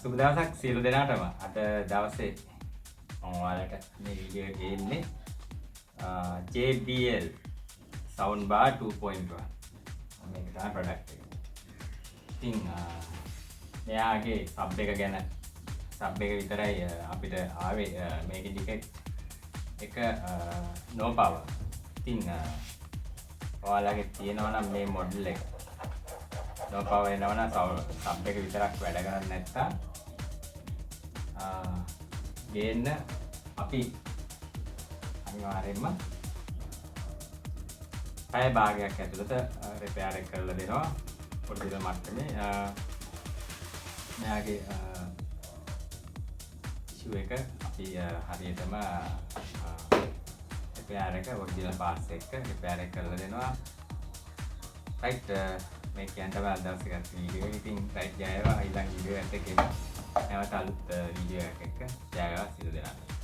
සුබ දවසක් සියලු දෙනාටම. අද දවසේ මම ඔයාලට මේ වීඩියෝ එකේ ඉන්නේ JBL soundbar 2.1 මේක තමයි ප්‍රොඩක්ට් එක. ඉතින් මෙයාගේ සබ් එක ගැන සබ් එක විතරයි අපිට ආවේ මේකේ ටිකට් එක no power. ඉතින් ඔයාලගේ තියෙනවා නම් මේ මොඩල් එක no power එනවා නම් සබ් එක විතරක් වැඩ කරන්නේ නැත්තම් ගේන්න අපි අනිවාර්යයෙන්ම පැය භාගයක් ඇතුළත රිපෙයාර් එක කරලා දෙනවා ඔරිජිනල් මට්ටමේ. මෙයාගේ ඉෂුව එක අපි හරියටම රිපෙයාර් එක ඔරිජිනල් පාර්ට්ස් එක රිපෙයාර් එක කරලා දෙනවා. රයිට් මේ කියන්න බෑ අදවසේ ගත්ත වීඩියෝ එක. ඉතින් රයිට් ජය වේවා. ඊළඟ වීඩියෝ එකත් එක්ක නැවත අලුත් වීඩියෝ එකක් එක්ක ජය වේවා සියලු දෙනාට.